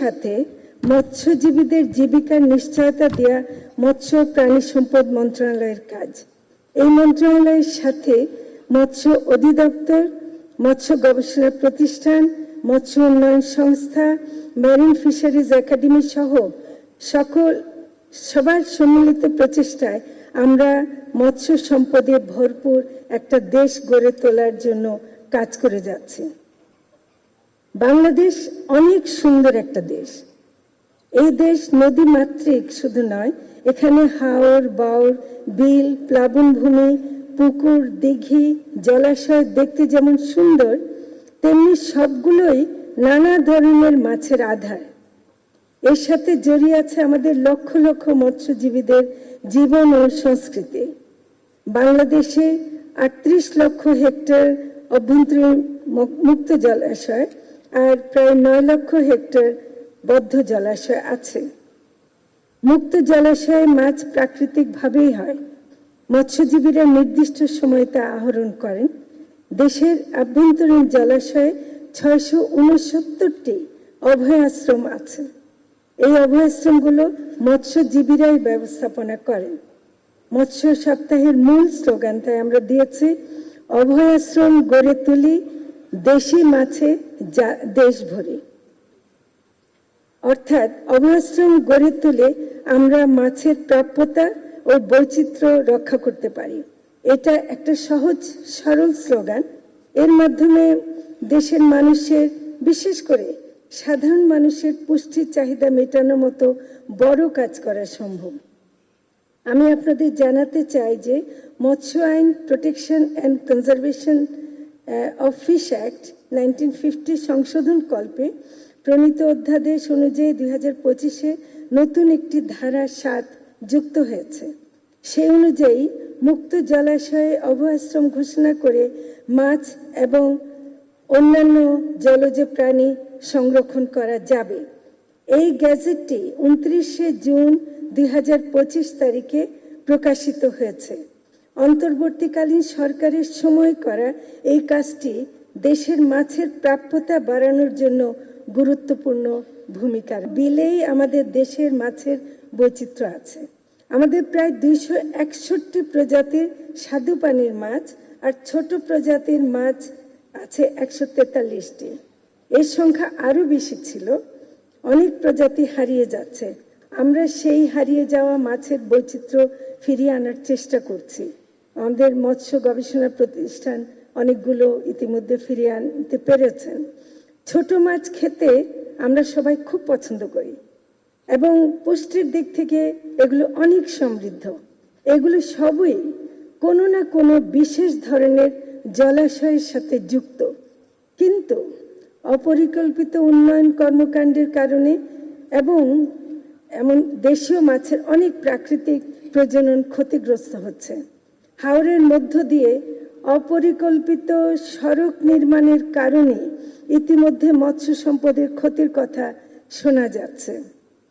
সাথে মৎস্যজীবীদের জীবিকার নিশ্চয়তা দেওয়া মৎস্য প্রাণী সম্পদ মন্ত্রণালয়ের কাজ। এই মন্ত্রণালয়ের সাথে মৎস্য অধিদপ্তর, মৎস্য গবেষণা প্রতিষ্ঠান, মৎস্য উন্নয়ন সংস্থা, মেরিন ফিশারিজ একাডেমি সহ সবার সম্মিলিত প্রচেষ্টায় আমরা মৎস্য সম্পদে ভরপুর একটা দেশ গড়ে তোলার জন্য কাজ করে যাচ্ছি। বাংলাদেশ অনেক সুন্দর একটা দেশ। এই দেশ নদী মাতৃক শুধু নয়, এখানে হাওর, বাওর, বিল, প্লাবনভূমি, পুকুর, দিঘি, জলাশয় দেখতে যেমন সুন্দর, তেমনি সবগুলোই নানা ধরনের মাছের আধার। এর সাথে জড়িয়ে আছে আমাদের লক্ষ লক্ষ মৎস্যজীবীদের জীবন ও সংস্কৃতি। বাংলাদেশে 38 লক্ষ হেক্টর অভ্যন্তরীণ মুক্ত জলাশয় আর প্রায় 9 লক্ষ হেক্টর বদ্ধ জলাশয় আছে। মুক্ত জলাশয়ে মাছ প্রাকৃতিকভাবেই হয়। মৎস্যজীবীরা নির্দিষ্ট সময়ে তা আহরণ করেন। দেশের আভ্যন্তরীণ জলাশয়ে 669টি অভয়াশ্রম আছে। এই অভয়াশ্রমগুলো মৎস্যজীবীরাই ব্যবস্থাপনা করেন। মৎস্য সপ্তাহের মূল স্লোগান তাই আমরা দিয়েছি, অভয়াশ্রম গড়ে তুলি, দেশি মাছে দেশ ভরি। অর্থাৎ অভয়াশ্রম গড়ে তুলে আমরা মাছের প্রাপ্যতা ও বৈচিত্র্য রক্ষা করতে পারি। এটা একটা সহজ সরল স্লোগান। এর মাধ্যমে দেশের মানুষের, বিশেষ করে সাধারণ মানুষের পুষ্টির চাহিদা মেটানোর মতো বড় কাজ করা সম্ভব। আমি আপনাদের জানাতে চাই যে মৎস্য আইন, protection and conservation of fish act 1950 সংশোধন কল্পে প্রণীত অধ্যাদেশ অনুযায়ী 2025-এ নতুন একটি ধারা 7 যুক্ত হয়েছে। সেই অনুযায়ী মুক্ত জলাশয়ে অভয়াশ্রম ঘোষণা করে মাছ এবং অন্যান্য জলজ প্রাণী সংরক্ষণ করা যাবে। এই গ্যাজেটটি 29শে জুন 2025 তারিখে প্রকাশিত হয়েছে। অন্তর্বর্তীকালীন সরকারের সময় করা এই কাজটি দেশের মাছের প্রাপ্যতা বাড়ানোর জন্য গুরুত্বপূর্ণ ভূমিকা। বিলেই আমাদের দেশের মাছের বৈচিত্র্য আছে। আমাদের প্রায় 261 প্রজাতির স্বাদু পানির মাছ আর ছোট প্রজাতির মাছ আছে 143টি। এর সংখ্যা আরো বেশি ছিল। অনেক প্রজাতি হারিয়ে যাচ্ছে। আমরা সেই হারিয়ে যাওয়া মাছের বৈচিত্র্য ফিরিয়ে আনার চেষ্টা করছি। আমাদের মৎস্য গবেষণা প্রতিষ্ঠান অনেকগুলো ইতিমধ্যে ফিরিয়ে আনতে পেরেছেন। ছোট মাছ খেতে আমরা সবাই খুব পছন্দ করি এবং পুষ্টির দিক থেকে এগুলো অনেক সমৃদ্ধ। এগুলো সবই কোনো না কোনো বিশেষ ধরনের জলাশয়ের সাথে যুক্ত, কিন্তু অপরিকল্পিত উন্নয়ন কর্মকাণ্ডের কারণে এবং এমন দেশীয় মাছের অনেক প্রাকৃতিক প্রজনন ক্ষতিগ্রস্ত হচ্ছে। হাওরের মধ্য দিয়ে অপরিকল্পিত সড়ক নির্মাণের কারণে ইতিমধ্যে মৎস্য সম্পদের ক্ষতির কথা শোনা যাচ্ছে।